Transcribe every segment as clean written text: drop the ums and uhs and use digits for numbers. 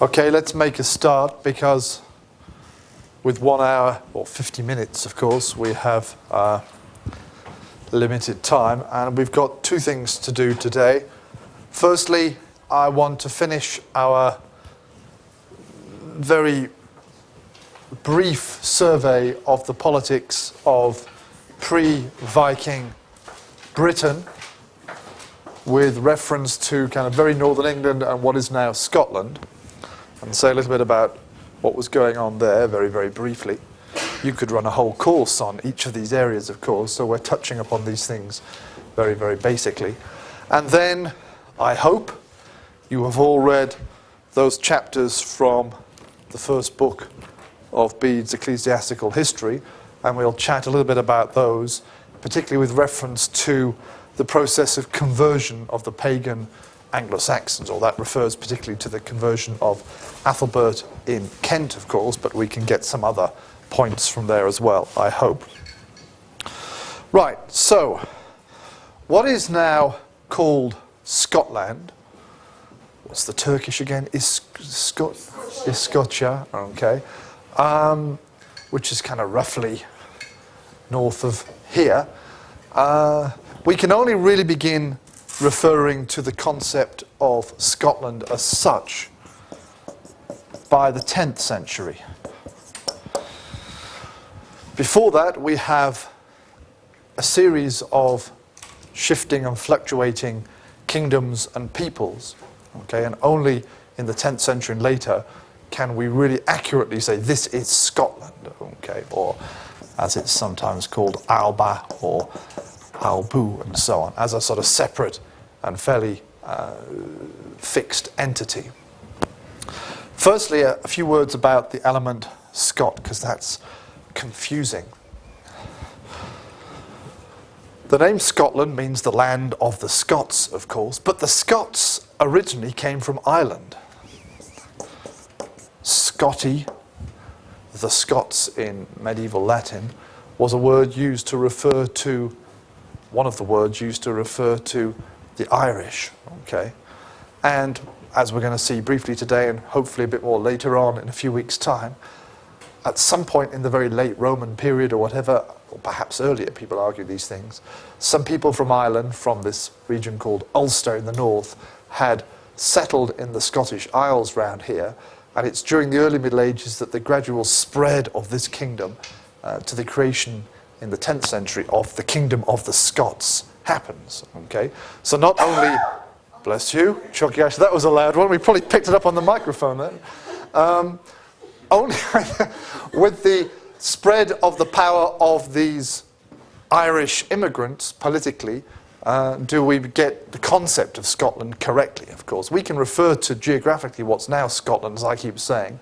Okay, let's make a start, because with 1 hour, or 50 minutes, of course, we have limited time, and we've got two things to do today. Firstly, I want to finish our very brief survey of the politics of pre-Viking Britain, with reference to kind of very northern England and what is now Scotland, and say a little bit about what was going on there very, very briefly. You could run a whole course on each of these areas, of course, so we're touching upon these things very, very basically. And then, I hope, you have all read those chapters from the first book of Bede's Ecclesiastical History, and we'll chat a little bit about those, particularly with reference to the process of conversion of the pagan Anglo-Saxons, or that refers particularly to the conversion of Athelbert in Kent, of course, but we can get some other points from there as well, I hope. Right, so what is now called Scotland? What's the Turkish again? Iskoçya, okay, which is kind of roughly north of here. We can only really begin referring to the concept of Scotland as such by the 10th century. Before that, we have a series of shifting and fluctuating kingdoms and peoples, okay, and only in the 10th century and later can we really accurately say this is Scotland, okay, or as it's sometimes called, Alba or Albu and so on, as a sort of separate and fairly fixed entity. Firstly, a few words about the element Scot, because that's confusing. The name Scotland means the land of the Scots, of course, but the Scots originally came from Ireland. Scotti, the Scots in medieval Latin, was a word used to refer to, one of the words used to refer to the Irish, okay? And as we're going to see briefly today, and hopefully a bit more later on in a few weeks' time, at some point in the very late Roman period or whatever, or perhaps earlier, people argue these things, some people from Ireland, from this region called Ulster in the north, had settled in the Scottish Isles round here, and it's during the early Middle Ages that the gradual spread of this kingdom to the creation in the 10th century of the kingdom of the Scots happens, okay? So not only, bless you, Chucky, actually that was a loud one, we probably picked it up on the microphone then. Only with the spread of the power of these Irish immigrants politically do we get the concept of Scotland correctly, of course. We can refer to geographically what's now Scotland, as I keep saying,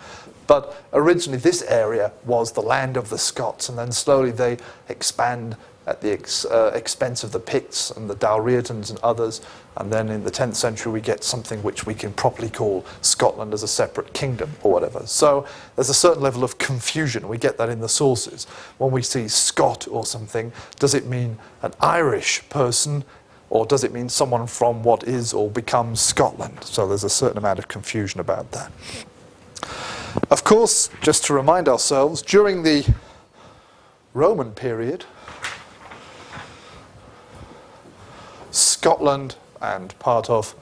but originally this area was the land of the Scots, and then slowly they expand at the expense of the Picts and the Dalriatans and others, and then in the 10th century we get something which we can properly call Scotland as a separate kingdom or whatever. So there's a certain level of confusion. We get that in the sources. When we see Scot or something, does it mean an Irish person, or does it mean someone from what is or becomes Scotland? So there's a certain amount of confusion about that. Of course, just to remind ourselves, during the Roman period, Scotland and part of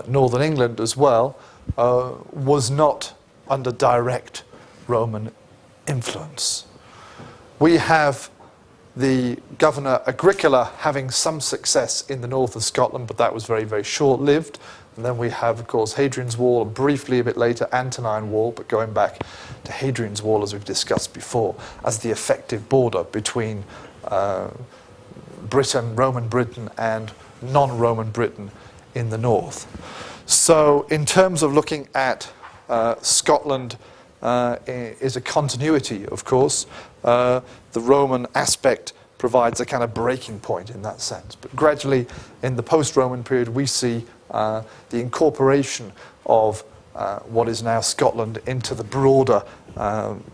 northern England as well was not under direct Roman influence. We have the governor Agricola having some success in the north of Scotland, but that was very, very short-lived. And then we have, of course, Hadrian's Wall, and briefly a bit later Antonine Wall, but going back to Hadrian's Wall, as we've discussed before, as the effective border between Britain, Roman Britain, and non-Roman Britain in the north. So in terms of looking at Scotland is a continuity, of course. The Roman aspect provides a kind of breaking point in that sense. But gradually, in the post-Roman period, we see the incorporation of what is now Scotland into the broader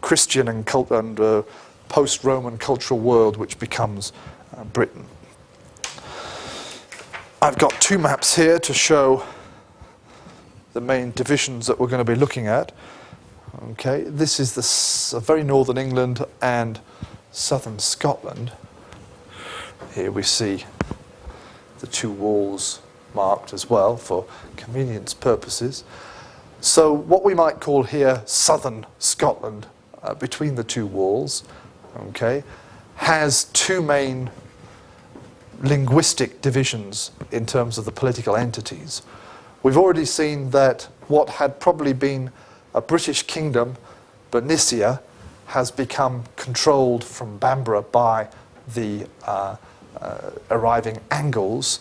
Christian and post-Roman cultural world, which becomes Britain. I've got two maps here to show the main divisions that we're going to be looking at. Okay, this is the very northern England and southern Scotland. Here we see the two walls marked as well for convenience purposes. So what we might call here southern Scotland, between the two walls, okay, has two main linguistic divisions in terms of the political entities. We've already seen that what had probably been a British kingdom, Bernicia, has become controlled from Bamborough by the arriving Angles,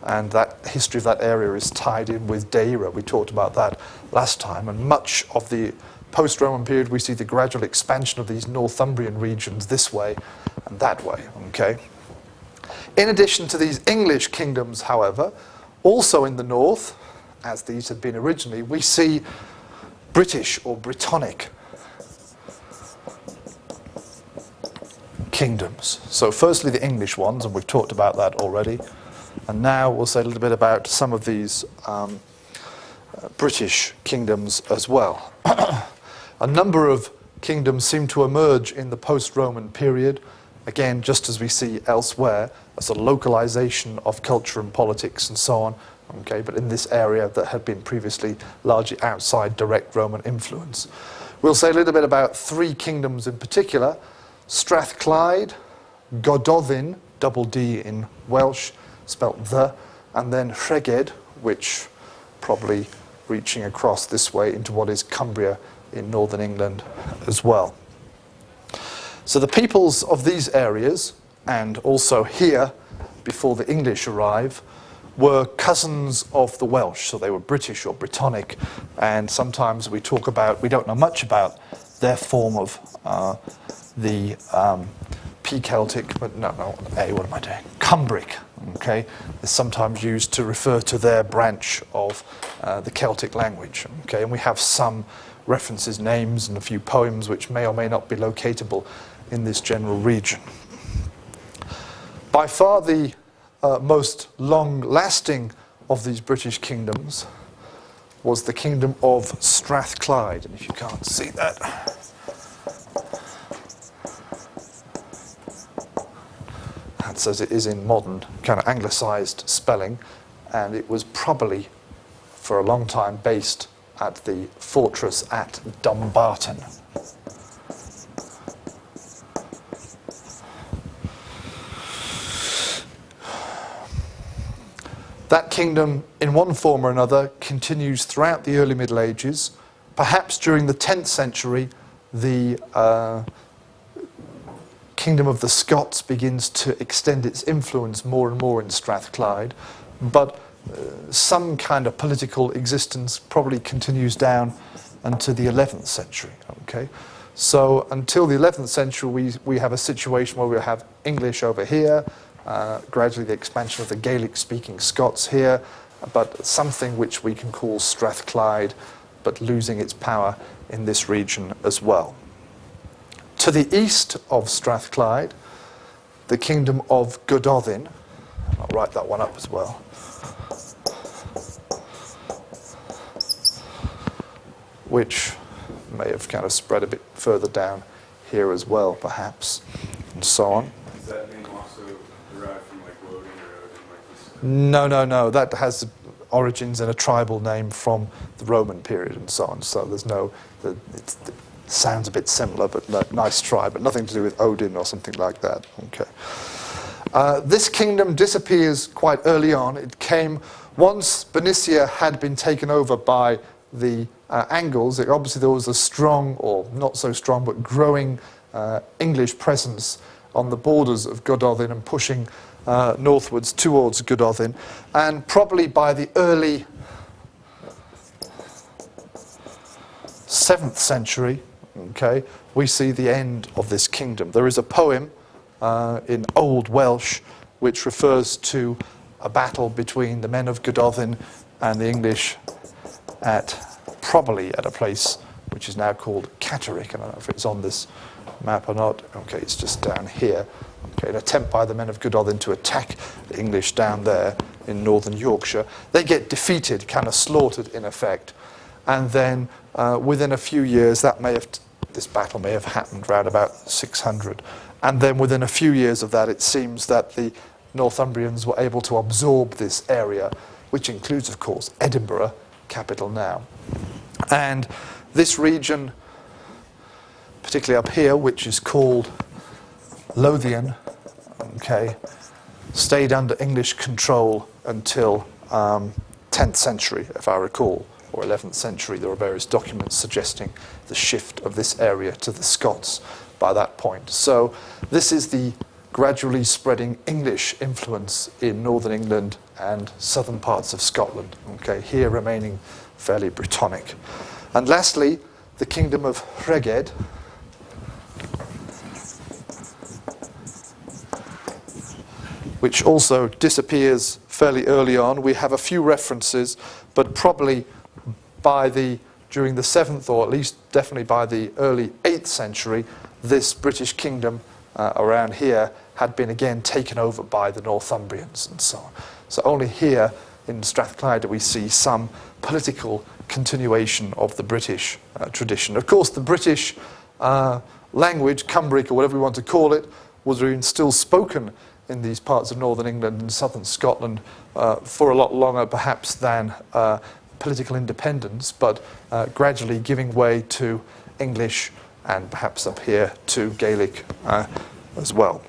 and that history of that area is tied in with Deira. We talked about that last time, and much of the post-Roman period we see the gradual expansion of these Northumbrian regions this way and that way. Okay. In addition to these English kingdoms, however, also in the north, as these had been originally, we see British or Brittonic kingdoms. So firstly the English ones, and we've talked about that already, and now we'll say a little bit about some of these British kingdoms as well. A number of kingdoms seem to emerge in the post-Roman period, again just as we see elsewhere, as a localization of culture and politics and so on. Okay, but in this area that had been previously largely outside direct Roman influence. We'll say a little bit about three kingdoms in particular: Strathclyde, Gododin, double D in Welsh, spelt the, and then Rheged, which probably reaching across this way into what is Cumbria in northern England as well. So the peoples of these areas, and also here before the English arrive, were cousins of the Welsh, so they were British or Brittonic, and sometimes we talk about, we don't know much about their form of the P-Celtic, but what am I doing? Cumbric, okay, is sometimes used to refer to their branch of the Celtic language, okay, and we have some references, names, and a few poems which may or may not be locatable in this general region. By far the most long-lasting of these British kingdoms was the kingdom of Strathclyde, and if you can't see that, that's as it is in modern kind of anglicised spelling, and it was probably for a long time based at the fortress at Dumbarton. That kingdom, in one form or another, continues throughout the early Middle Ages. Perhaps during the 10th century, the kingdom of the Scots begins to extend its influence more and more in Strathclyde, but some kind of political existence probably continues down until the 11th century. Okay? So until the 11th century, we have a situation where we have English over here, gradually the expansion of the Gaelic-speaking Scots here, but something which we can call Strathclyde, but losing its power in this region as well. To the east of Strathclyde, the kingdom of Gododin, I'll write that one up as well, which may have kind of spread a bit further down here as well, perhaps, and so on. Does that name also derive from like Woden or Odin, like this? No. That has origins in a tribal name from the Roman period and so on. So there's no, it sounds a bit similar, but nice try, but nothing to do with Odin or something like that. Okay. This kingdom disappears quite early on. It came once Bernicia had been taken over by the Angles. Obviously there was a strong, or not so strong, but growing English presence on the borders of Gododin and pushing northwards towards Gododin. And probably by the early 7th century, okay, we see the end of this kingdom. There is a poem in Old Welsh which refers to a battle between the men of Gododin and the English probably at a place which is now called Catterick. I don't know if it's on this map or not. Okay, it's just down here. Okay, an attempt by the men of Gododin to attack the English down there, in northern Yorkshire. They get defeated, kind of slaughtered in effect. And then within a few years, this battle may have happened around about 600. And then within a few years of that, it seems that the Northumbrians were able to absorb this area, which includes, of course, Edinburgh, capital now. And this region, particularly up here, which is called Lothian, okay, stayed under English control until 10th century, if I recall, or 11th century. There are various documents suggesting the shift of this area to the Scots by that point. So this is the gradually spreading English influence in northern England and southern parts of Scotland, okay, here remaining fairly Brittonic. And lastly, the kingdom of Rheged, which also disappears fairly early on. We have a few references, but probably during the 7th, or at least definitely by the early 8th century, this British kingdom around here had been again taken over by the Northumbrians and so on. So only here in Strathclyde do we see some political continuation of the British tradition. Of course, the British language, Cumbric or whatever we want to call it, was still spoken in these parts of northern England and southern Scotland for a lot longer perhaps than political independence, but gradually giving way to English and perhaps up here to Gaelic as well.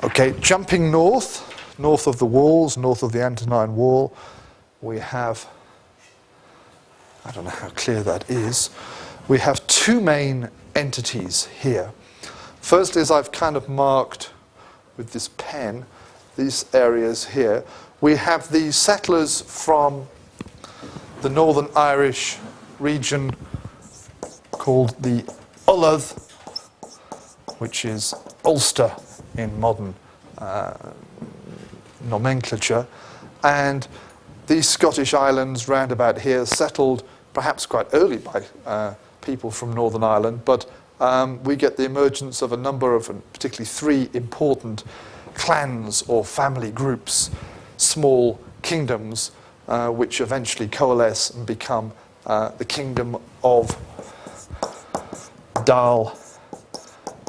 Okay, jumping north of the walls, north of the Antonine Wall, we have, I don't know how clear that is, we have two main entities here. First is I've kind of marked with this pen these areas here. We have the settlers from the Northern Irish region called the Ullath, which is Ulster in modern nomenclature, and these Scottish islands round about here settled perhaps quite early by people from Northern Ireland, but we get the emergence of a number of, particularly 3 important clans or family groups, small kingdoms, which eventually coalesce and become the kingdom of Dal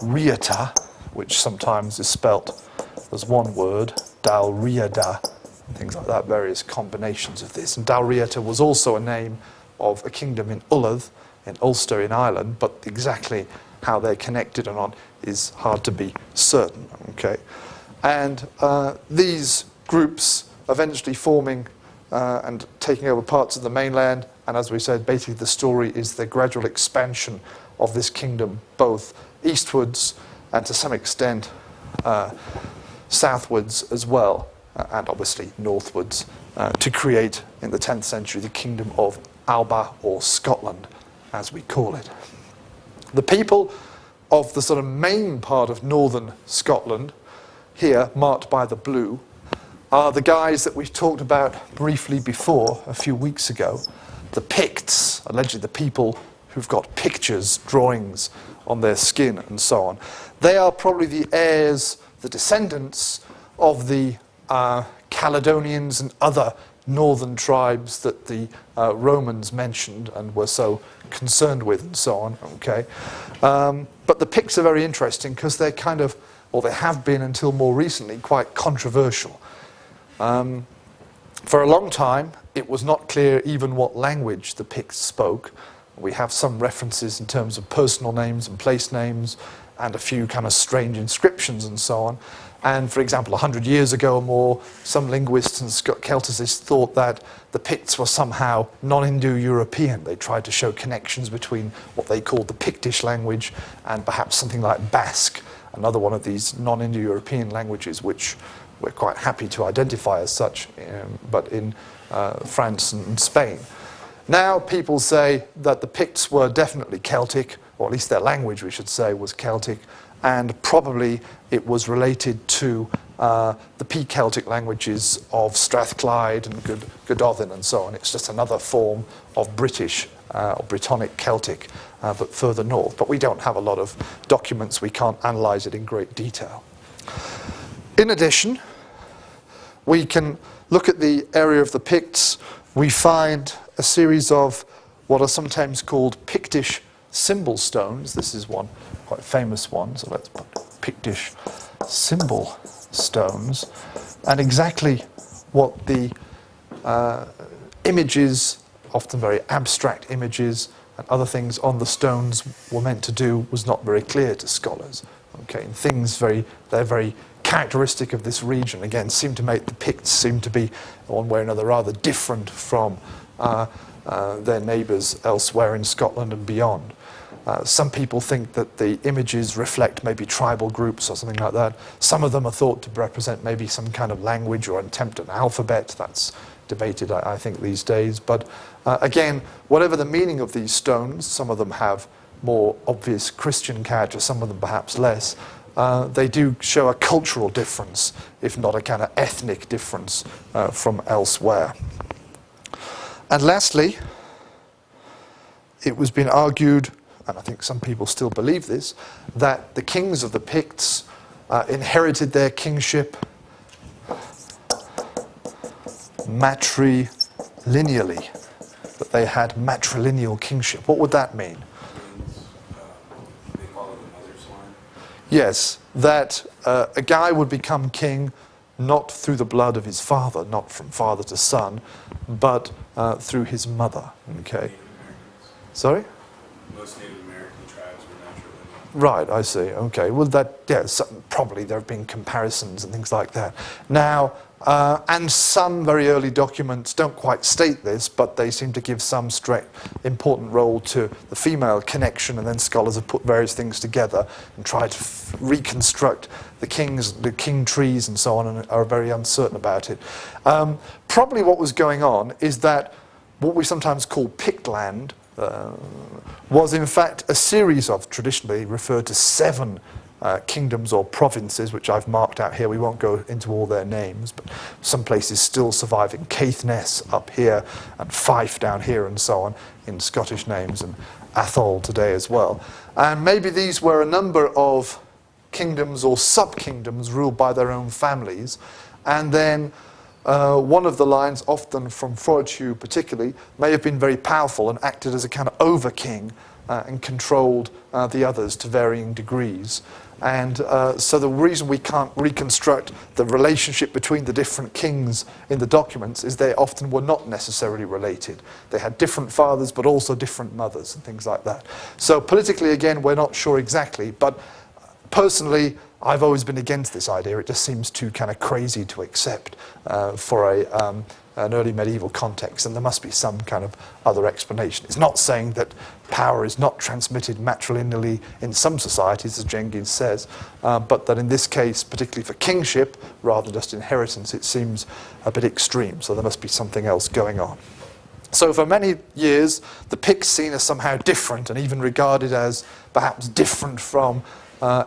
Riata, which sometimes is spelt as one word, Dal Riada, and things like that, various combinations of this. And Dal Riata was also a name of a kingdom in Ullath, in Ulster in Ireland, but exactly how they're connected and on is hard to be certain. Okay, and these groups eventually forming and taking over parts of the mainland, and as we said, basically the story is the gradual expansion of this kingdom, both eastwards and to some extent southwards as well, and obviously northwards, to create in the 10th century the kingdom of Alba, or Scotland, as we call it. The people of the sort of main part of northern Scotland, here marked by the blue, are the guys that we talked about briefly before a few weeks ago, the Picts, allegedly the people who've got pictures, drawings on their skin and so on. They are probably the heirs, the descendants of the Caledonians and other northern tribes that the Romans mentioned and were so concerned with and so on. Okay, but the Picts are very interesting because they're kind of, or they have been until more recently, quite controversial. For a long time, it was not clear even what language the Picts spoke. We have some references in terms of personal names and place names and a few kind of strange inscriptions and so on. And for example, 100 years ago or more, some linguists and Celticists thought that the Picts were somehow non-Indo-European. They tried to show connections between what they called the Pictish language and perhaps something like Basque, another one of these non-Indo-European languages, which we're quite happy to identify as such, but in France and Spain. Now people say that the Picts were definitely Celtic, or at least their language, we should say, was Celtic, and probably it was related to the P-Celtic languages of Strathclyde and Godolphin and so on. It's just another form of British or Brittonic Celtic, but further north. But we don't have a lot of documents. We can't analyse it in great detail. In addition, we can look at the area of the Picts. We find a series of what are sometimes called Pictish symbol stones. This is one quite famous one, so let's put Pictish symbol stones. And exactly what the images, often very abstract images, and other things on the stones were meant to do was not very clear to scholars. Okay, and they're very characteristic of this region. Again, seem to make the Picts seem to be, one way or another, rather different from their neighbours elsewhere in Scotland and beyond. Some people think that the images reflect maybe tribal groups or something like that. Some of them are thought to represent maybe some kind of language or an attempt at an alphabet. That's debated, I think, these days. But again, whatever the meaning of these stones, some of them have more obvious Christian character, some of them perhaps less. They do show a cultural difference, if not a kind of ethnic difference from elsewhere. And lastly, it was been argued, and I think some people still believe this, that the kings of the Picts inherited their kingship matrilineally, that they had matrilineal kingship. What would that mean? They follow the mother's line. Yes, that a guy would become king not through the blood of his father, not from father to son, but through his mother. Okay. Native Americans. Sorry? Most Native American tribes were matrilineal. Right, I see. Okay. Well, probably there have been comparisons and things like that. Now, and some very early documents don't quite state this, but they seem to give some important role to the female connection, and then scholars have put various things together and tried to reconstruct the king trees and so on, and are very uncertain about it. Probably what was going on is that what we sometimes call Pictland was in fact a series of, traditionally referred to 7 kingdoms or provinces, which I've marked out here. We won't go into all their names, but some places still surviving. Caithness up here, and Fife down here, and so on, in Scottish names, and Atholl today as well. And maybe these were a number of kingdoms or sub-kingdoms ruled by their own families, and then one of the lines, often from Fortescue particularly, may have been very powerful and acted as a kind of over-king and controlled the others to varying degrees. And so the reason we can't reconstruct the relationship between the different kings in the documents is they often were not necessarily related. They had different fathers but also different mothers and things like that. So politically, again, we're not sure exactly, but personally, I've always been against this idea. It just seems too kind of crazy to accept for an early medieval context, and there must be some kind of other explanation. It's not saying that power is not transmitted matrilineally in some societies, as Cengiz says, but that in this case, particularly for kingship, rather than just inheritance, it seems a bit extreme, so there must be something else going on. So for many years, the Picts seen as somehow different, and even regarded as perhaps different from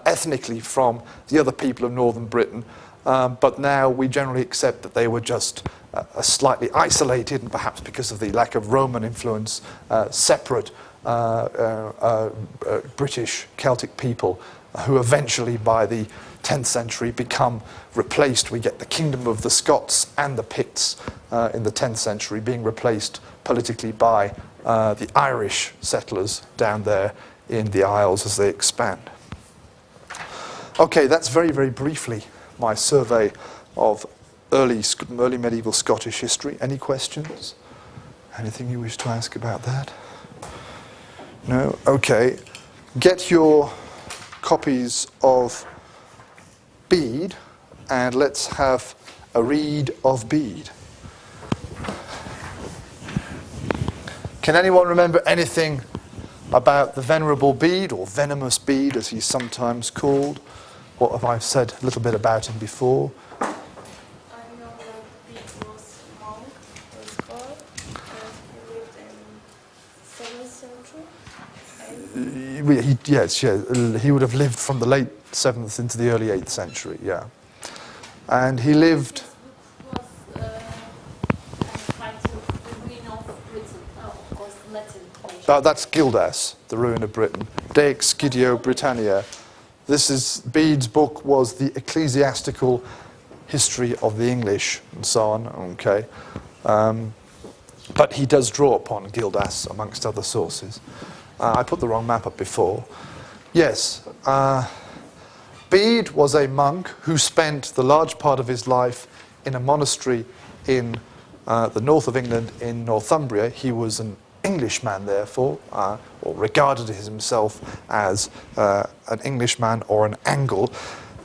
ethnically from the other people of northern Britain, but now we generally accept that they were just slightly isolated, and perhaps because of the lack of Roman influence, separate British Celtic people who eventually by the 10th century become replaced. We get the kingdom of the Scots and the Picts in the 10th century being replaced politically by the Irish settlers down there in the Isles as they expand. Okay, that's very, very briefly my survey of early medieval Scottish history. Any questions? Anything you wish to ask about that? No? Okay. Get your copies of Bede, and let's have a read of Bede. Can anyone remember anything about the Venerable Bede, or Venomous Bede as he's sometimes called? What have I said a little bit about him before? I know that Bede was monk, was called, and he lived in 7th century. He would have lived from the late 7th into the early 8th century, yeah. And he lived... Was fight to the ruin of Britain, of course, Latin. that's Gildas, the ruin of Britain. De Excidio Britannia. This is, Bede's book was the ecclesiastical history of the English and so on, okay. But he does draw upon Gildas amongst other sources. I put the wrong map up before. Yes, Bede was a monk who spent the large part of his life in a monastery in the north of England in Northumbria. He was an Englishman, therefore, or regarded himself as an Englishman or an Angle,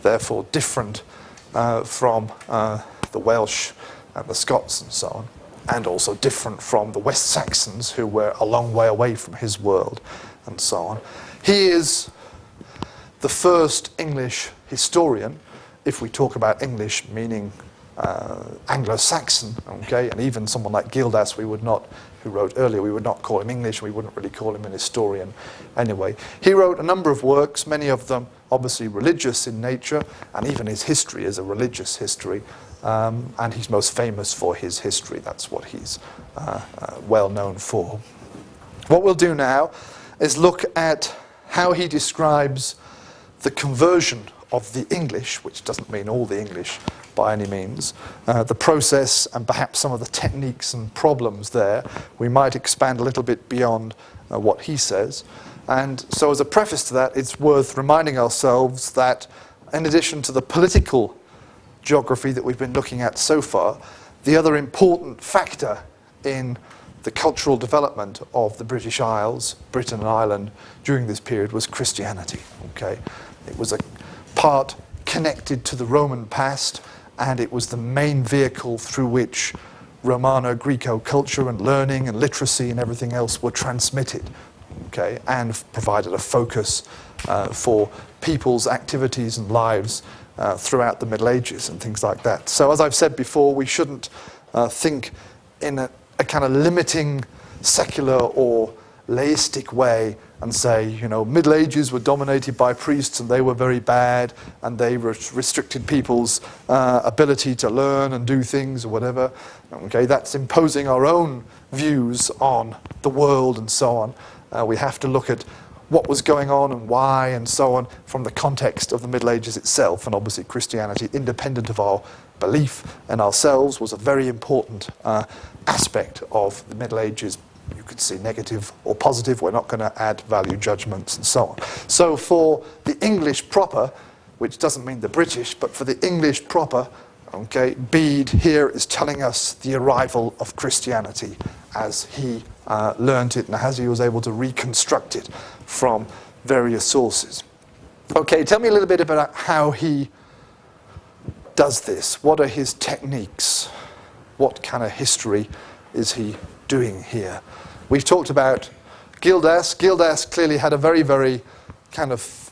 therefore different from the Welsh and the Scots and so on, and also different from the West Saxons, who were a long way away from his world and so on. He is the first English historian, if we talk about English meaning Anglo-Saxon, okay, and even someone like Gildas, we would not, who wrote earlier, we would not call him English, we wouldn't really call him an historian anyway. He wrote a number of works, many of them obviously religious in nature, and even his history is a religious history, and he's most famous for his history. That's what he's well known for. What we'll do now is look at how he describes the conversion of the English, which doesn't mean all the English by any means, the process and perhaps some of the techniques and problems there. We might expand a little bit beyond what he says. And so as a preface to that, it's worth reminding ourselves that in addition to the political geography that we've been looking at so far, the other important factor in the cultural development of the British Isles, Britain and Ireland, during this period was Christianity. Okay? It was a part connected to the Roman past, and it was the main vehicle through which Romano-Greco culture and learning and literacy and everything else were transmitted, okay, and provided a focus for people's activities and lives throughout the Middle Ages and things like that. So as I've said before, we shouldn't think in a kind of limiting secular or laistic way and say, you know, Middle Ages were dominated by priests and they were very bad and they restricted people's ability to learn and do things or whatever. Okay, that's imposing our own views on the world and so on. We have to look at what was going on and why and so on from the context of the Middle Ages itself, and obviously Christianity, independent of our belief in ourselves, was a very important aspect of the Middle Ages. You could see negative or positive. We're not going to add value judgments and so on. So for the English proper, which doesn't mean the British, but for the English proper, okay, Bede here is telling us the arrival of Christianity as he learnt it and as he was able to reconstruct it from various sources. Okay, tell me a little bit about how he does this. What are his techniques? What kind of history is he doing here? We've talked about Gildas. Gildas clearly had a very, very kind of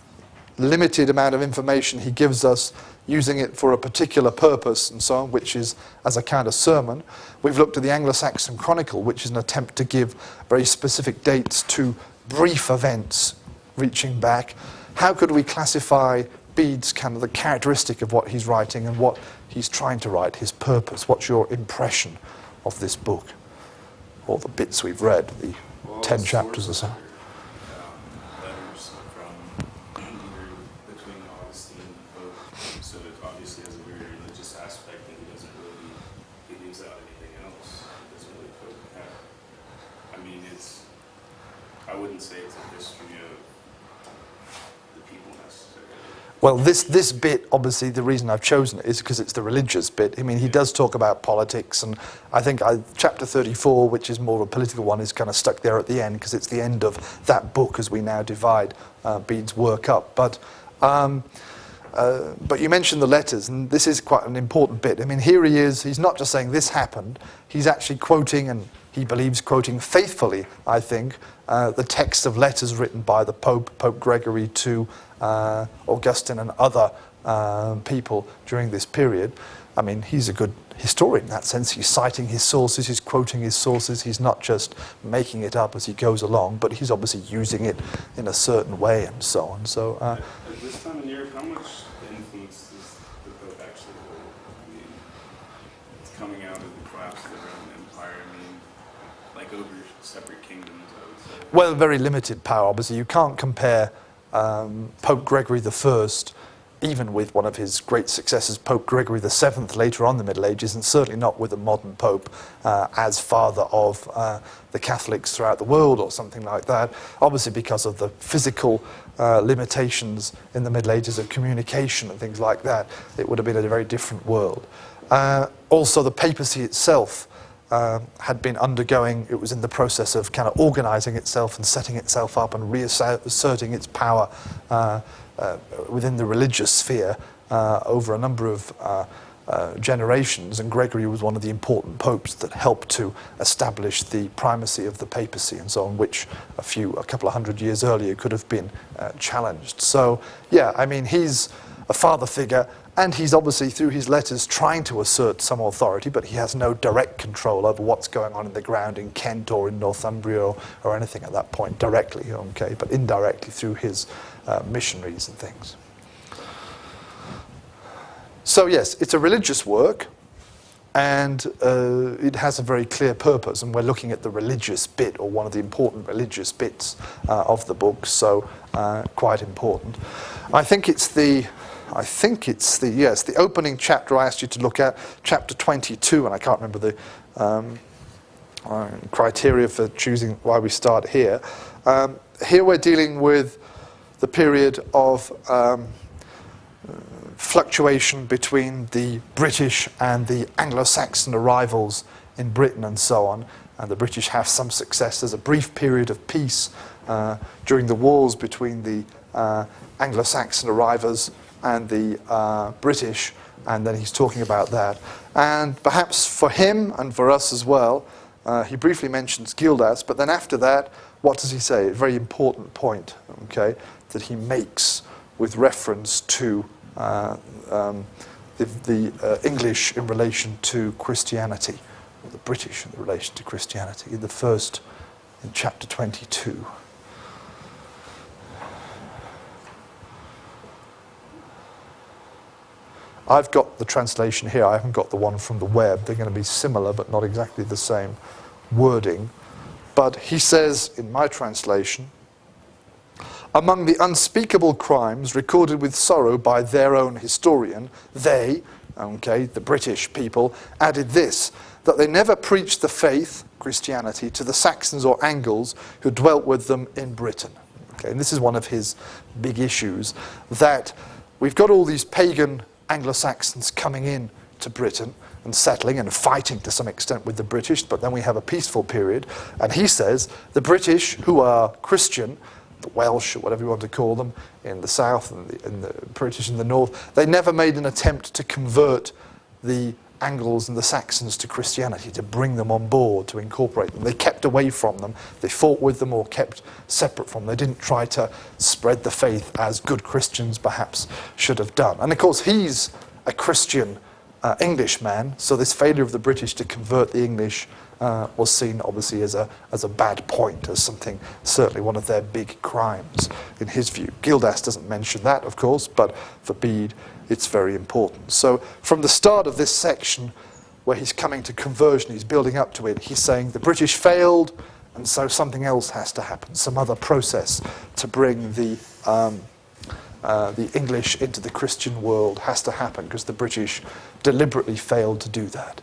limited amount of information he gives us, using it for a particular purpose and so on, which is as a kind of sermon. We've looked at the Anglo-Saxon Chronicle, which is an attempt to give very specific dates to brief events reaching back. How could we classify Bede's kind of the characteristic of what he's writing and what he's trying to write, his purpose? What's your impression of this book? Or the bits we've read, the 10 chapters or so. Letters from either between Augustine and Pope, so it obviously has a very religious aspect, and he doesn't really, he leaves out anything else. He doesn't really put that. I mean, I wouldn't say it's a history of the people necessarily. Well, this bit, obviously, the reason I've chosen it is because it's the religious bit. I mean, he does talk about politics, and I think chapter 34, which is more of a political one, is kind of stuck there at the end, because it's the end of that book as we now divide Bede's work up. But you mentioned the letters, and this is quite an important bit. I mean, here he is, he's not just saying this happened, he's actually quoting, and he believes quoting faithfully, I think, the text of letters written by the Pope, Pope Gregory, to Augustine and other people during this period. I mean, he's a good historian in that sense. He's citing his sources, he's quoting his sources, he's not just making it up as he goes along, but he's obviously using it in a certain way and so on. So, At this time in Europe, how much influence does the Pope actually hold? I mean, it's coming out of the collapse of the Roman Empire, I mean, like over separate kingdoms, I would say. well, very limited power, obviously. You can't compare Pope Gregory I, even with one of his great successors, Pope Gregory VII, later on in the Middle Ages, and certainly not with a modern pope as father of the Catholics throughout the world or something like that, obviously because of the physical limitations in the Middle Ages of communication and things like that. It would have been a very different world. Also, the papacy itself had been undergoing, it was in the process of kind of organising itself and setting itself up and reasserting its power within the religious sphere over a number of generations, and Gregory was one of the important popes that helped to establish the primacy of the papacy and so on, which a couple of hundred years earlier could have been challenged. So, yeah, I mean, he's a father figure, and he's obviously, through his letters, trying to assert some authority, but he has no direct control over what's going on in the ground in Kent or in Northumbria or anything at that point directly, okay, but indirectly through his missionaries and things. So yes, it's a religious work, and it has a very clear purpose, and we're looking at the religious bit, or one of the important religious bits of the book, so quite important. I think it's the opening chapter I asked you to look at, chapter 22, and I can't remember the criteria for choosing why we start here. Here we're dealing with the period of fluctuation between the British and the Anglo-Saxon arrivals in Britain and so on. And the British have some success. There's a brief period of peace during the wars between the Anglo-Saxon arrivals and the British, and then he's talking about that. And perhaps for him and for us as well, he briefly mentions Gildas, but then after that, what does he say? A very important point, okay, that he makes with reference to the English in relation to Christianity, or the British in relation to Christianity, in chapter 22. I've got the translation here. I haven't got the one from the web. They're going to be similar, but not exactly the same wording. But he says, in my translation, among the unspeakable crimes recorded with sorrow by their own historian, they, okay, the British people, added this, that they never preached the faith, Christianity, to the Saxons or Angles who dwelt with them in Britain. Okay, and this is one of his big issues, that we've got all these pagan Anglo-Saxons coming in to Britain and settling and fighting to some extent with the British, but then we have a peaceful period, and he says the British, who are Christian, the Welsh, or whatever you want to call them, in the south and the British in the north, they never made an attempt to convert the Angles and the Saxons to Christianity, to bring them on board, to incorporate them. They kept away from them. They fought with them or kept separate from them. They didn't try to spread the faith as good Christians perhaps should have done. And of course, he's a Christian Englishman, so this failure of the British to convert the English was seen obviously as a bad point, as something, certainly one of their big crimes in his view. Gildas doesn't mention that, of course, but for Bede it's very important. So from the start of this section, where he's coming to conversion, he's building up to it, he's saying the British failed, and so something else has to happen, some other process to bring the English into the Christian world has to happen, because the British deliberately failed to do that.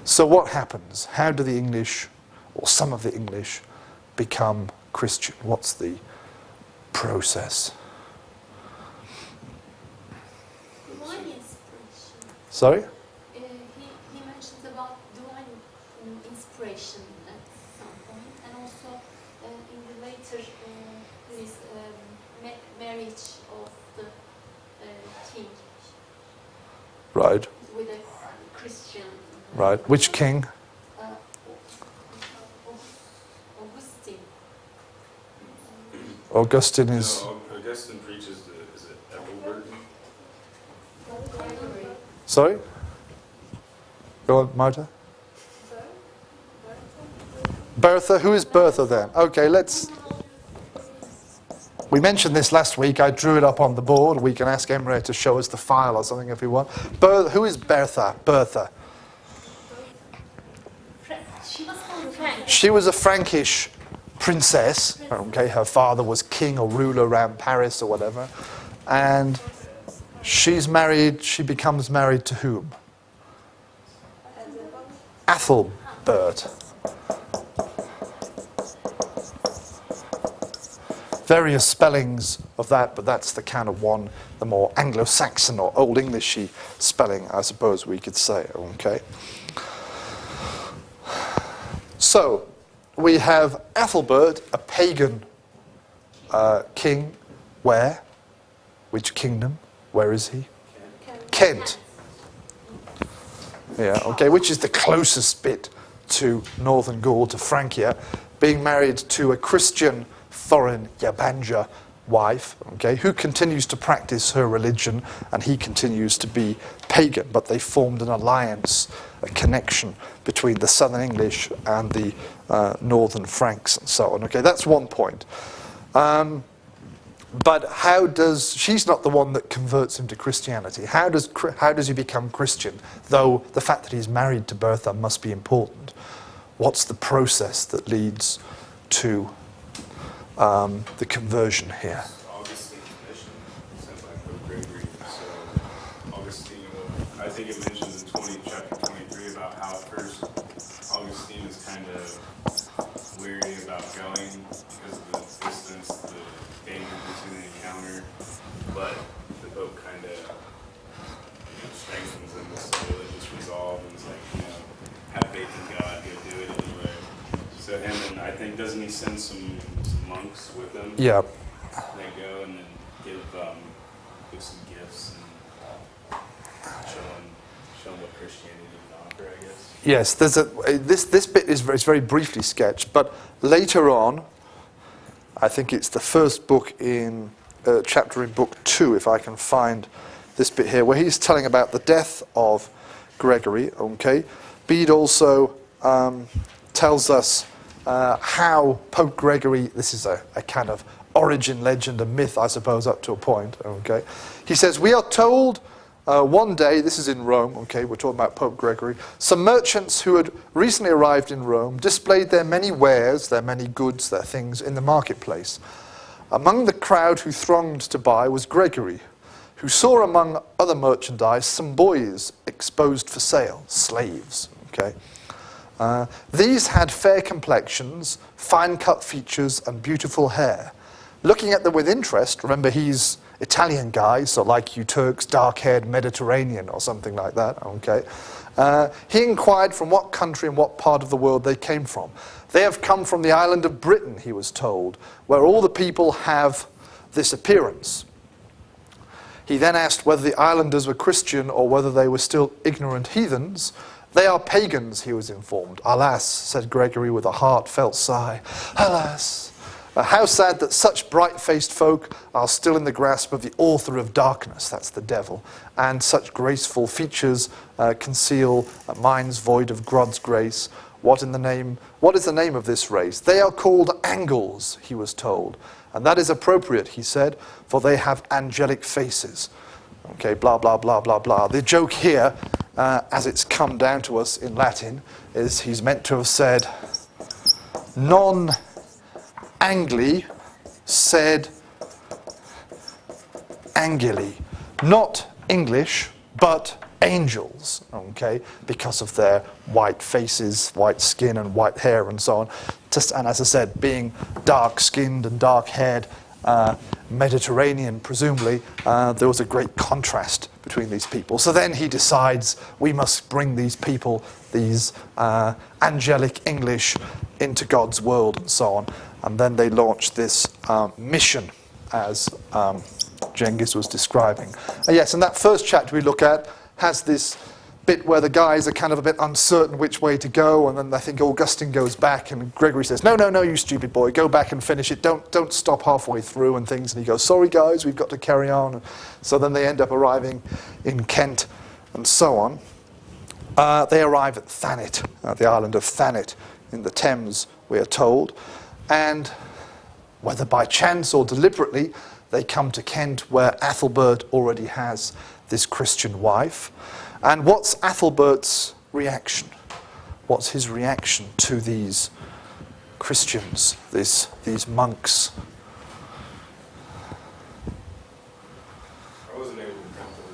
So what happens? How do the English, or some of the English, become Christian? What's the process? Sorry? He mentions about divine inspiration at some point, and also in the later this marriage of the king. Right. With a Christian. Right. Which king? Augustine. Augustine is... No, Augustine preaches is it Ethelbert? Sorry? Go on, Marta. Bertha? Who is Bertha then? Okay, let's... We mentioned this last week. I drew it up on the board. We can ask Emre to show us the file or something if we want. Who is Bertha? Bertha. She was a Frankish princess. Okay, her father was king or ruler around Paris or whatever. And She's married, she becomes married to whom? Ethelbert. Various spellings of that, but that's the kind of one, the more Anglo-Saxon or Old Englishy spelling, I suppose we could say, okay? So, we have Ethelbert, a pagan king, where? Which kingdom? Where is he? Kent. Yeah, okay, which is the closest bit to northern Gaul, to Francia, being married to a Christian foreign Yabanja wife, okay, who continues to practice her religion, and he continues to be pagan, but they formed an alliance, a connection between the southern English and the northern Franks and so on. Okay, that's one point. But how does, she's not the one that converts him to Christianity. How does he become Christian? Though the fact that he's married to Bertha must be important. What's the process that leads to the conversion here? Augustine's mission, sent by Pope Gregory. So Augustine, I think it mentions in chapter 23 about how at first Augustine is kind of weary about going because of the distance, the danger between the encounter, but the Pope kind of strengthens him with some religious resolve and is like, have faith in God, go do it anyway. So him and I think, doesn't he send some monks with him? Yeah. They go and then give some gifts and show them what Christianity can offer, I guess. Yes, there's this bit is very briefly sketched, but later on, I think it's the first book in chapter in book 2, if I can find this bit here, where he's telling about the death of Gregory. Okay, Bede also tells us how Pope Gregory, this is a kind of origin legend, a myth, I suppose, up to a point. Okay, he says, we are told one day, this is in Rome, okay, we're talking about Pope Gregory, some merchants who had recently arrived in Rome displayed their many wares, their many goods, their things in the marketplace. Among the crowd who thronged to buy was Gregory, who saw among other merchandise some boys exposed for sale, slaves, okay. These had fair complexions, fine-cut features, and beautiful hair. Looking at them with interest, remember he's Italian guy, so like you Turks, dark-haired Mediterranean or something like that, okay? He inquired from what country and what part of the world they came from. They have come from the island of Britain, he was told, where all the people have this appearance. He then asked whether the islanders were Christian or whether they were still ignorant heathens. They are pagans, he was informed. Alas, said Gregory with a heartfelt sigh. Alas, how sad that such bright-faced folk are still in the grasp of the author of darkness, that's the devil, and such graceful features conceal minds void of God's grace. What is the name of this race? They are called Angles, he was told. And that is appropriate, he said, for they have angelic faces. Okay, blah, blah, blah, blah, blah. The joke here, as it's come down to us in Latin, is he's meant to have said, non angli sed angeli. Not English, but angels, okay, because of their white faces, white skin and white hair and so on. And as I said, being dark-skinned and dark-haired, Mediterranean, presumably, there was a great contrast between these people. So then he decides we must bring these people, these angelic English, into God's world and so on. And then they launch this mission, as Cengiz was describing. Yes, and that first chapter we look at has this bit where the guys are kind of a bit uncertain which way to go, and then I think Augustine goes back and Gregory says, no, no, no, you stupid boy, go back and finish it, don't stop halfway through and things, and he goes, sorry guys, we've got to carry on. And so then they end up arriving in Kent and so on. They arrive at Thanet, the island of Thanet in the Thames, we are told, and whether by chance or deliberately, they come to Kent where Ethelbert already has this Christian wife. And what's Ethelbert's reaction? What's his reaction to these Christians, these monks? I wasn't able to come to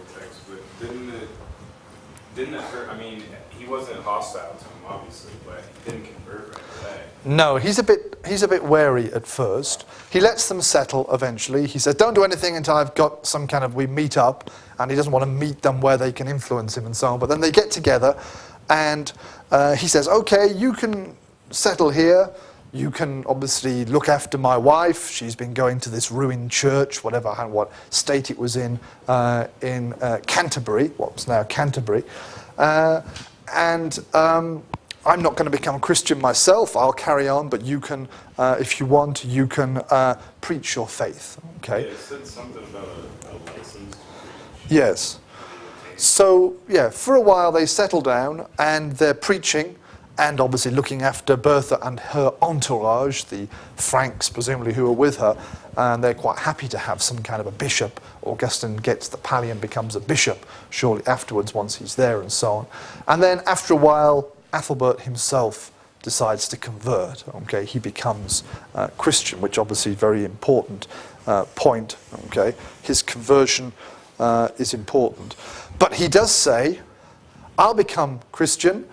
hostile to him, obviously, but he didn't convert right away. No, he's a bit wary at first. He lets them settle eventually. He says, don't do anything until I've got some kind of, we meet up, and he doesn't want to meet them where they can influence him and so on. But then they get together, and he says, okay, you can settle here. You can obviously look after my wife. She's been going to this ruined church, what state it was in Canterbury, what's now Canterbury. I'm not going to become a Christian myself. I'll carry on, but you can, if you want, you can preach your faith. Okay. Yeah, it said something about a license to preach. Yes. So yeah, for a while they settle down and they're preaching, and obviously looking after Bertha and her entourage, the Franks presumably who are with her, and they're quite happy to have some kind of a bishop. Augustine gets the pallium and becomes a bishop shortly afterwards once he's there and so on. And then after a while, Ethelbert himself decides to convert. Okay, he becomes Christian, which obviously is a very important point. Okay, his conversion is important. But he does say, I'll become Christian,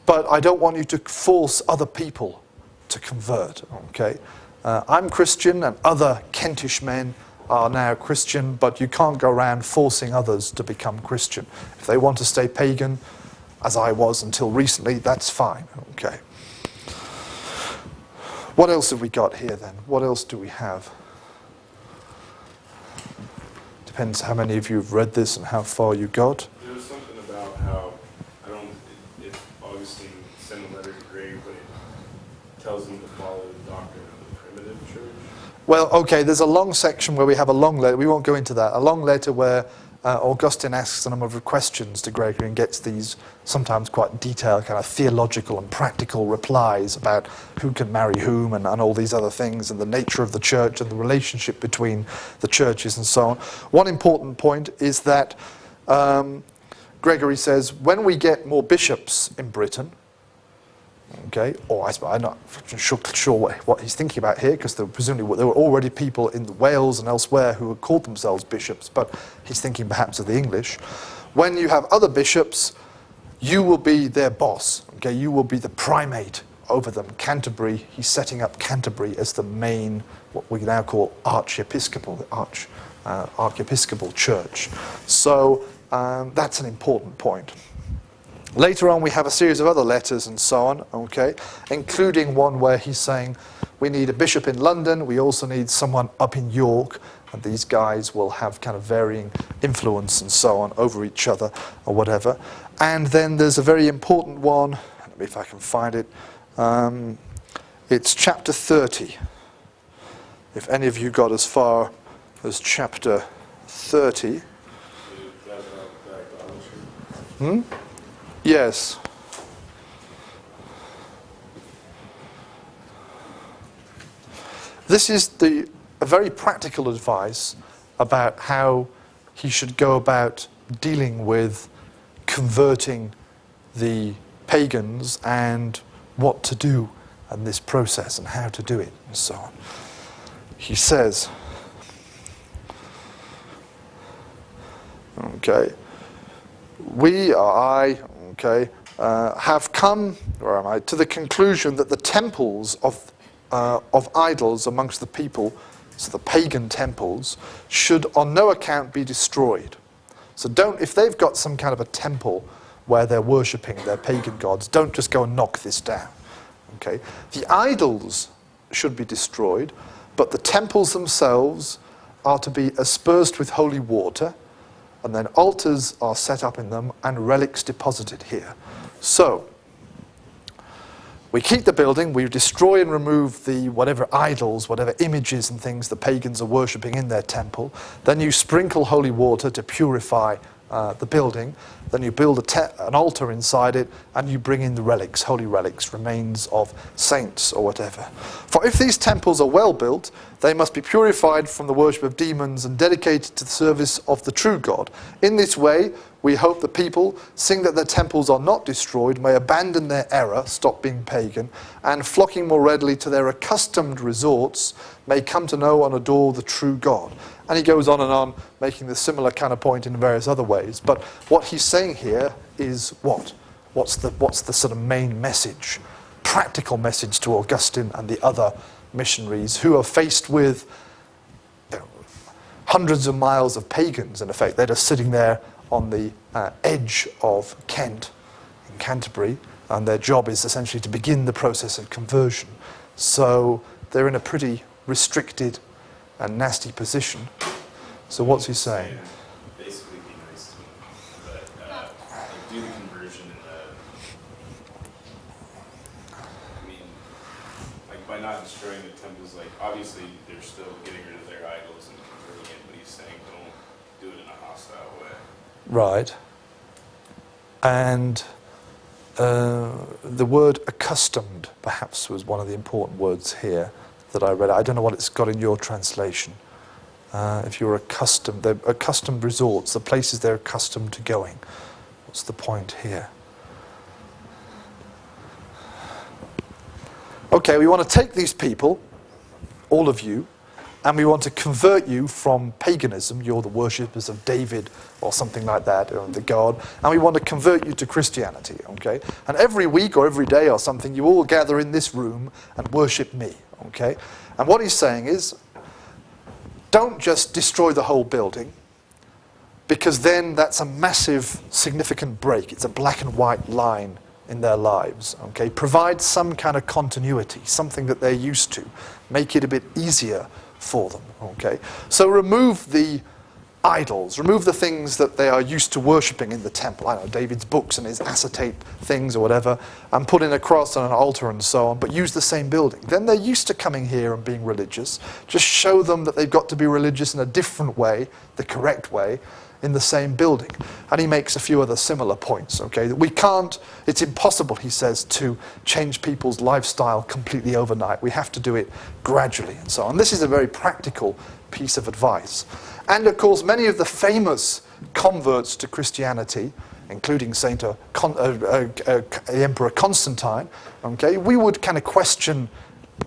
but I don't want you to force other people to convert, okay? I'm Christian and other Kentish men are now Christian, but you can't go around forcing others to become Christian. If they want to stay pagan, as I was until recently, that's fine, okay? What else have we got here then? What else do we have? Depends how many of you have read this and how far you got. There was something about how, if Augustine sent a letter to Gregory, but it tells him to follow the doctrine of the primitive church. Well, okay, there's a long section where we have a long letter. We won't go into that. A long letter where Augustine asks a number of questions to Gregory and gets these sometimes quite detailed kind of theological and practical replies about who can marry whom and all these other things and the nature of the church and the relationship between the churches and so on. One important point is that Gregory says when we get more bishops in Britain, okay, or I'm not sure what he's thinking about here, because presumably there were already people in Wales and elsewhere who had called themselves bishops, but he's thinking perhaps of the English. When you have other bishops, you will be their boss, okay, you will be the primate over them. Canterbury, he's setting up Canterbury as the main, what we now call archiepiscopal church. So that's an important point. Later on, we have a series of other letters and so on, okay, including one where he's saying we need a bishop in London, we also need someone up in York, and these guys will have kind of varying influence and so on over each other or whatever. And then there's a very important one, let me if I can find it, it's chapter 30. If any of you got as far as chapter 30. Yes. This is a very practical advice about how he should go about dealing with converting the pagans and what to do in this process and how to do it and so on. He says, okay, have come, where am I, to the conclusion that the temples of idols amongst the people, so the pagan temples, should on no account be destroyed. So if they've got some kind of a temple where they're worshipping their pagan gods, don't just go and knock this down. Okay? The idols should be destroyed, but the temples themselves are to be aspersed with holy water, and then altars are set up in them and relics deposited here. So, we keep the building, we destroy and remove the whatever idols, whatever images and things the pagans are worshipping in their temple. Then you sprinkle holy water to purify the building. Then you build an altar inside it, and you bring in the relics, holy relics, remains of saints or whatever. For if these temples are well built, they must be purified from the worship of demons and dedicated to the service of the true God. In this way, we hope the people, seeing that their temples are not destroyed, may abandon their error, stop being pagan, and flocking more readily to their accustomed resorts, may come to know and adore the true God. And he goes on, making the similar kind of point in various other ways. But what he's saying here is what? What's the sort of main message, practical message to Augustine and the other missionaries who are faced with hundreds of miles of pagans, in effect. They're just sitting there on the edge of Kent, in Canterbury, and their job is essentially to begin the process of conversion. So they're in a pretty restricted and nasty position. So what's he saying? Basically be nice to them, but like do the conversion in I mean, like by not destroying the temples, like obviously they're still getting rid of their idols and converting it, but he's saying don't do it in a hostile way. Right. And the word accustomed, perhaps, was one of the important words here that I read. I don't know what it's got in your translation. If you're accustomed, they're accustomed resorts, the places they're accustomed to going. What's the point here? Okay, we want to take these people, all of you, and we want to convert you from paganism, you're the worshippers of David or something like that, or the god, and we want to convert you to Christianity, okay? And every week or every day or something, you all gather in this room and worship me, okay? And what he's saying is, don't just destroy the whole building, because then that's a massive, significant break. It's a black and white line in their lives, okay? Provide some kind of continuity, something that they're used to. Make it a bit easier for them, okay? So remove the idols, remove the things that they are used to worshipping in the temple. I don't know, David's books and his acetate things or whatever, and put in a cross and an altar and so on, but use the same building. Then they're used to coming here and being religious. Just show them that they've got to be religious in a different way, the correct way, in the same building. And he makes a few other similar points, okay? That we can't, it's impossible, he says, to change people's lifestyle completely overnight. We have to do it gradually and so on. This is a very practical piece of advice. And of course, many of the famous converts to Christianity, including the Emperor Constantine, okay, we would kind of question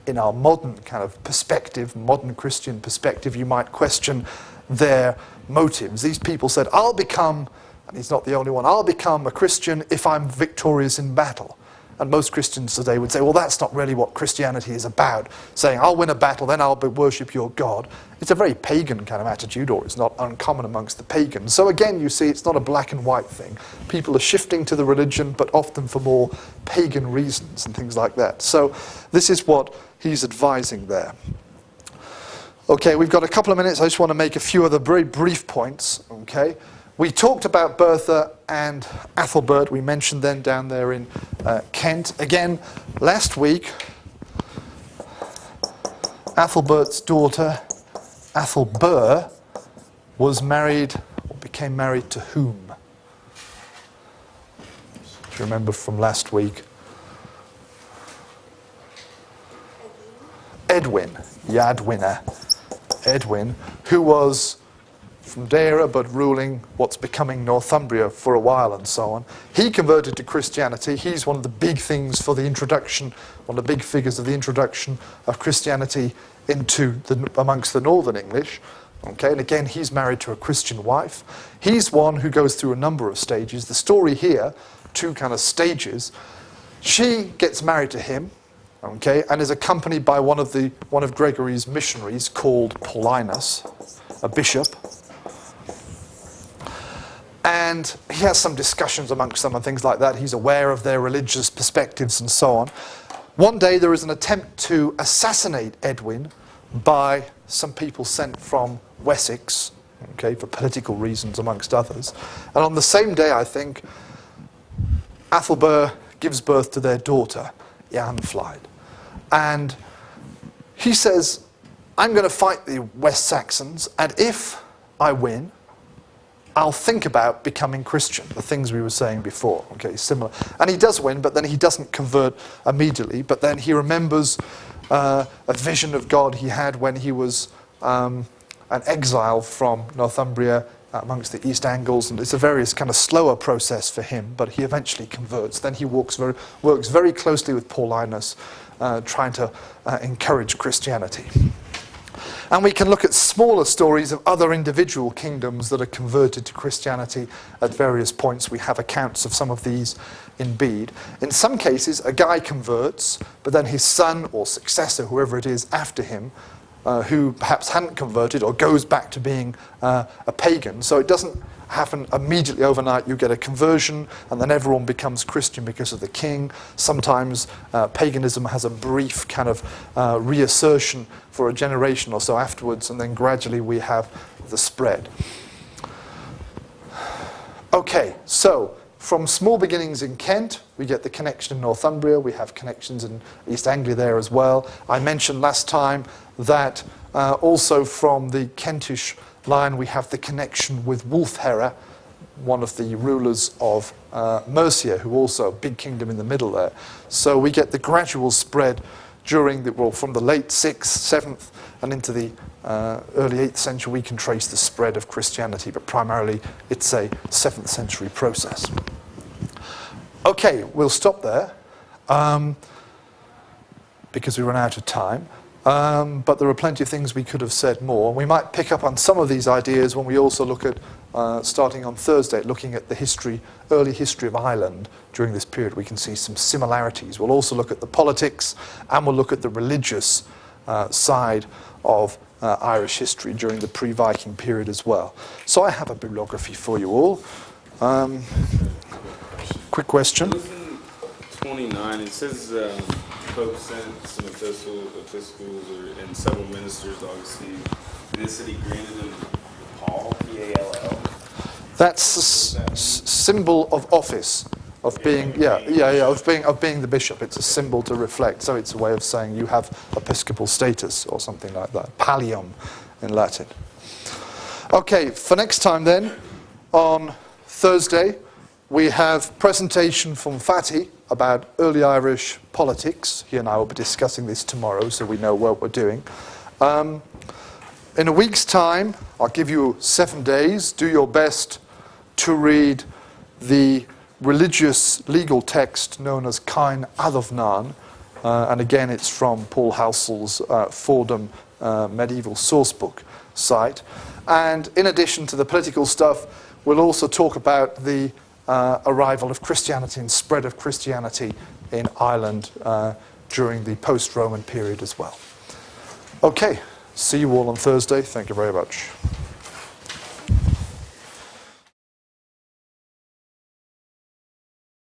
in our modern kind of perspective, modern Christian perspective, you might question their motives. These people said, I'll become, and he's not the only one, I'll become a Christian if I'm victorious in battle. And most Christians today would say, well, that's not really what Christianity is about, saying, I'll win a battle, then I'll worship your God. It's a very pagan kind of attitude, or it's not uncommon amongst the pagans. So again, you see, it's not a black and white thing. People are shifting to the religion, but often for more pagan reasons and things like that. So this is what he's advising there. Okay, we've got a couple of minutes. I just want to make a few other very brief points, okay? We talked about Bertha and Athelbert. We mentioned them down there in Kent. Again, last week, Athelbert's daughter, Athelbert, was married, or became married to whom? Do you remember from last week? Edwin, Yadwinner. Edwin, who was from Deira but ruling what's becoming Northumbria for a while and so on. He converted to Christianity. He's one of the big things for the introduction, one of the big figures of the introduction of Christianity amongst the Northern English. Okay, and again, he's married to a Christian wife. He's one who goes through a number of stages. The story here, two kind of stages. She gets married to him, okay, and is accompanied by one of Gregory's missionaries called Paulinus, a bishop. And he has some discussions amongst them and things like that. He's aware of their religious perspectives and so on. One day there is an attempt to assassinate Edwin by some people sent from Wessex, okay, for political reasons amongst others. And on the same day, I think, Athelbert gives birth to their daughter, Eanflide. And he says, I'm going to fight the West Saxons, and if I win, I'll think about becoming Christian, the things we were saying before, okay, similar. And he does win, but then he doesn't convert immediately, but then he remembers a vision of God he had when he was an exile from Northumbria amongst the East Angles, and it's a various kind of slower process for him, but he eventually converts. Then he works very closely with Paulinus, trying to encourage Christianity. And we can look at smaller stories of other individual kingdoms that are converted to Christianity at various points. We have accounts of some of these in Bede. In some cases, a guy converts, but then his son or successor, whoever it is after him, who perhaps hadn't converted or goes back to being a pagan. So it doesn't happen immediately overnight. You get a conversion and then everyone becomes Christian because of the king. Sometimes paganism has a brief kind of reassertion for a generation or so afterwards, and then gradually we have the spread. Okay, so from small beginnings in Kent, we get the connection in Northumbria. We have connections in East Anglia there as well. I mentioned last time that also from the Kentish line we have the connection with Wulfhere, one of the rulers of Mercia, who also a big kingdom in the middle there. So we get the gradual spread during the, well, from the late 6th, 7th, and into the early 8th century. We can trace the spread of Christianity, but primarily it's a 7th century process. Okay, we'll stop there because we run out of time. But there are plenty of things we could have said more. We might pick up on some of these ideas when we also look at, starting on Thursday, looking at the history, early history of Ireland during this period. We can see some similarities. We'll also look at the politics, and we'll look at the religious side of Irish history during the pre-Viking period as well. So I have a bibliography for you all. Quick question. 29, it says Pope sent some epistles and several ministers to Augustine. And it said he granted him Paul, P-A-L-L. That's a symbol of office, of being, of being the bishop. It's a symbol to reflect. So it's a way of saying you have episcopal status or something like that. Pallium in Latin. Okay, for next time then, on Thursday, we have presentation from Fatty about early Irish politics. He and I will be discussing this tomorrow, so we know what we're doing. In a week's time, I'll give you 7 days. Do your best to read the religious legal text known as Cain Adovnan. And again, it's from Paul Housel's Fordham medieval sourcebook site. And in addition to the political stuff, we'll also talk about the arrival of Christianity and spread of Christianity in Ireland during the post-Roman period as well. Okay, see you all on Thursday. Thank you very much.